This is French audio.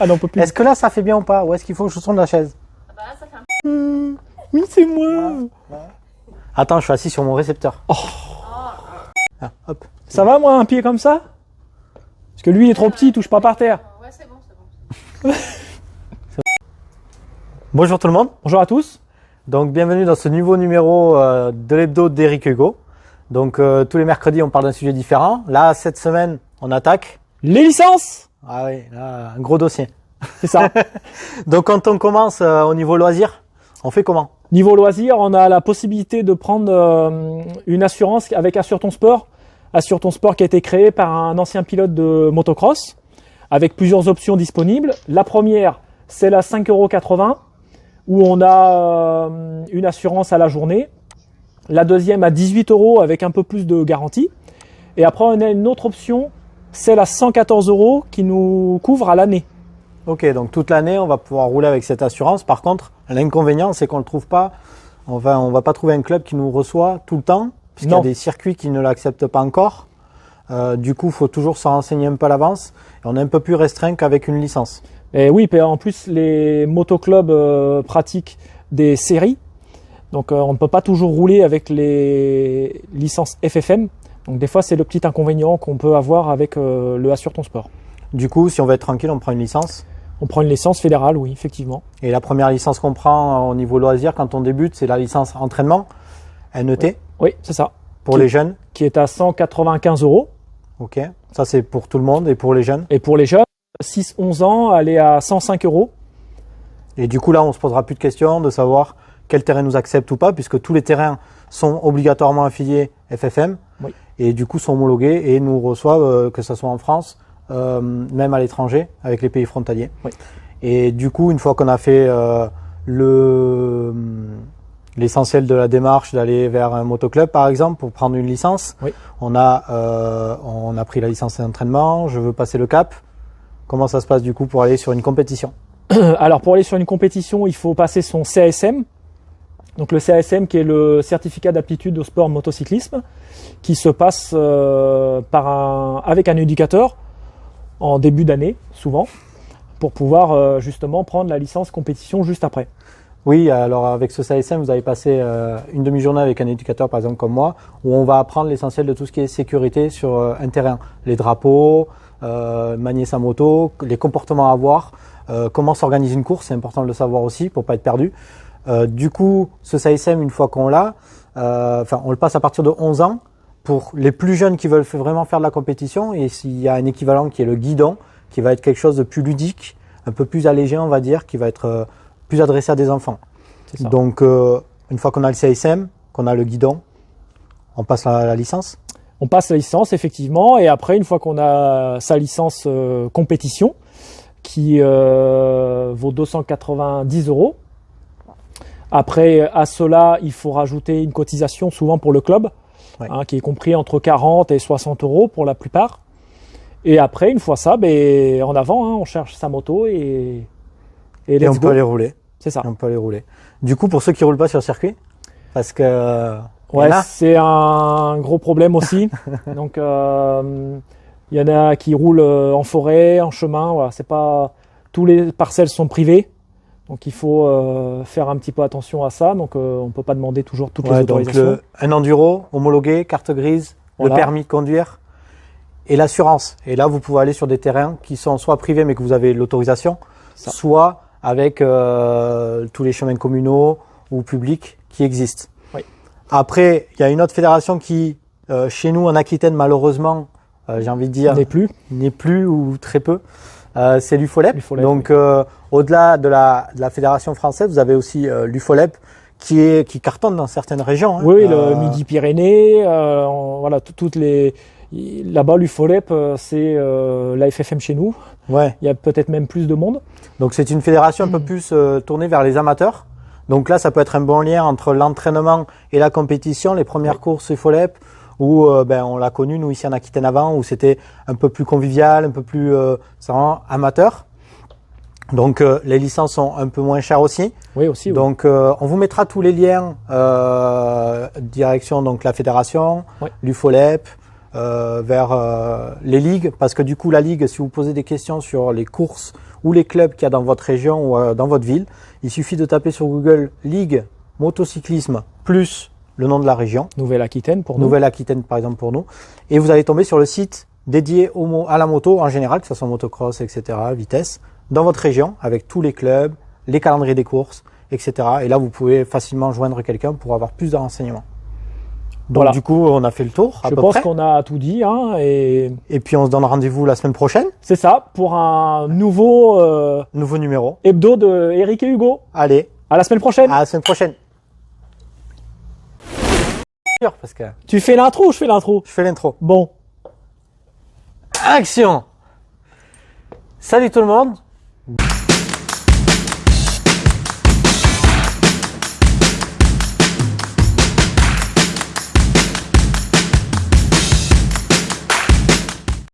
Ah non, on peut plus. Est-ce que là, ça fait bien ou pas? Ou est-ce qu'il faut que je tourne la chaise? Ah bah là, ça fait un... Oui, c'est moi. Attends, je suis assis sur mon récepteur. Oh. Ah, hop. Ça va, moi, un pied comme ça? Parce que lui, il est trop petit, il touche pas par terre. Ouais, c'est bon, c'est bon. Bonjour tout le monde. Bonjour à tous. Donc, bienvenue dans ce nouveau numéro de l'hebdo d'Eric Hugo. Donc, tous les mercredis, on parle d'un sujet différent. Là, cette semaine, on attaque. Les licences. Ah oui, là, un gros dossier. C'est ça. Donc, quand on commence au niveau loisir, on fait comment? Niveau loisir, on a la possibilité de prendre une assurance avec Assure ton sport. Assure ton sport qui a été créé par un ancien pilote de motocross avec plusieurs options disponibles. La première, c'est la 5,80 € où on a une assurance à la journée. La deuxième à 18 € avec un peu plus de garantie. Et après, on a une autre option, c'est la 114 € qui nous couvre à l'année. Ok, donc toute l'année, on va pouvoir rouler avec cette assurance. Par contre, l'inconvénient, c'est qu'on ne trouve pas. On va pas trouver un club qui nous reçoit tout le temps, puisqu'il y a des circuits qui ne l'acceptent pas encore. Du coup, il faut toujours se renseigner un peu à l'avance. Et on est un peu plus restreint qu'avec une licence. Et oui, en plus, les motoclubs pratiquent des séries. Donc, on ne peut pas toujours rouler avec les licences FFM. Donc, des fois, c'est le petit inconvénient qu'on peut avoir avec le Assure ton sport. Du coup, si on veut être tranquille, on prend une licence. On prend une licence fédérale, oui, effectivement. Et la première licence qu'on prend au niveau loisir, quand on débute, c'est la licence entraînement, NET. Oui, c'est ça. Pour les jeunes. Qui est à 195 €. Ok, ça c'est pour tout le monde et pour les jeunes. Et pour les jeunes, 6-11 ans, elle est à 105 €. Et du coup, là, on se posera plus de questions de savoir quel terrain nous accepte ou pas, puisque tous les terrains sont obligatoirement affiliés FFM. Oui. Et du coup sont homologués et nous reçoivent, que ce soit en France, même à l'étranger, avec les pays frontaliers. Oui. Et du coup, une fois qu'on a fait l'essentiel de la démarche d'aller vers un motoclub, par exemple, pour prendre une licence, oui. on a pris la licence d'entraînement, je veux passer le cap. Comment ça se passe du coup pour aller sur une compétition? Alors, pour aller sur une compétition, il faut passer son CASM. Donc le CASM qui est le certificat d'aptitude au sport motocyclisme, qui se passe avec un éducateur en début d'année, souvent, pour pouvoir justement prendre la licence compétition juste après. Oui, alors avec ce CASM, vous avez passé une demi-journée avec un éducateur, par exemple comme moi, où on va apprendre l'essentiel de tout ce qui est sécurité sur un terrain. Les drapeaux, manier sa moto, les comportements à avoir, comment s'organise une course, c'est important de le savoir aussi pour pas être perdu. Du coup, ce CASM, une fois qu'on l'a, on le passe à partir de 11 ans pour les plus jeunes qui veulent vraiment faire de la compétition, et s'il y a un équivalent qui est le guidon, qui va être quelque chose de plus ludique, un peu plus allégé, on va dire, qui va être plus adressé à des enfants. C'est ça. Donc, une fois qu'on a le CASM, qu'on a le guidon, on passe la licence. On passe la licence, effectivement, et après, une fois qu'on a sa licence compétition, qui vaut 290 €, après, à cela, il faut rajouter une cotisation, souvent pour le club, ouais. Qui est compris entre 40 et 60 € pour la plupart. Et après, une fois ça, en avant, on cherche sa moto et on peut aller rouler. C'est ça. Et on peut aller rouler. Du coup, pour ceux qui roulent pas sur le circuit, parce que ouais, c'est un gros problème aussi. Donc, il y en a qui roulent en forêt, en chemin. Voilà, c'est pas tous les parcelles sont privées. Donc il faut faire un petit peu attention à ça. Donc on ne peut pas demander toujours toutes les autorisations. Donc un enduro homologué, carte grise, voilà. Le permis de conduire et l'assurance. Et là, vous pouvez aller sur des terrains qui sont soit privés mais que vous avez l'autorisation, soit avec tous les chemins communaux ou publics qui existent. Oui. Après, il y a une autre fédération qui, chez nous en Aquitaine, malheureusement, j'ai envie de dire, n'est plus ou très peu. C'est l'UFOLEP. Donc, oui. Au-delà de la fédération française, vous avez aussi l'UFOLEP qui cartonne dans certaines régions. Oui, le Midi-Pyrénées, voilà, toutes les. Là-bas, l'UFOLEP, c'est la FFM chez nous. Ouais. Il y a peut-être même plus de monde. Donc, c'est une fédération un peu plus tournée vers les amateurs. Donc là, ça peut être un bon lien entre l'entraînement et la compétition. Les premières courses UFOLEP, où on l'a connu, nous, ici en Aquitaine avant, où c'était un peu plus convivial, un peu plus amateur. Donc, les licences sont un peu moins chères aussi. Oui, aussi. Oui. Donc, on vous mettra tous les liens, direction donc la fédération, l'UFOLEP, vers les ligues, parce que du coup la ligue, si vous posez des questions sur les courses ou les clubs qu'il y a dans votre région ou dans votre ville, il suffit de taper sur Google Ligue motocyclisme plus le nom de la région, Nouvelle-Aquitaine pour nous. Nouvelle-Aquitaine par exemple pour nous, et vous allez tomber sur le site dédié à la moto en général, que ce soit motocross, etc., vitesse, dans votre région, avec tous les clubs, les calendriers des courses, etc. Et là, vous pouvez facilement joindre quelqu'un pour avoir plus de renseignements. Donc Voilà. du coup, on a fait le tour à Je peu pense près. qu'on a tout dit, hein, et Et puis on se donne rendez-vous la semaine prochaine, c'est ça pour un nouveau nouveau numéro. hebdo de Eric et Hugo. Allez, À la semaine prochaine. à la semaine prochaine. Parce que Tu fais l'intro ou je fais l'intro? je fais l'intro. Bon. Action! Salut tout le monde!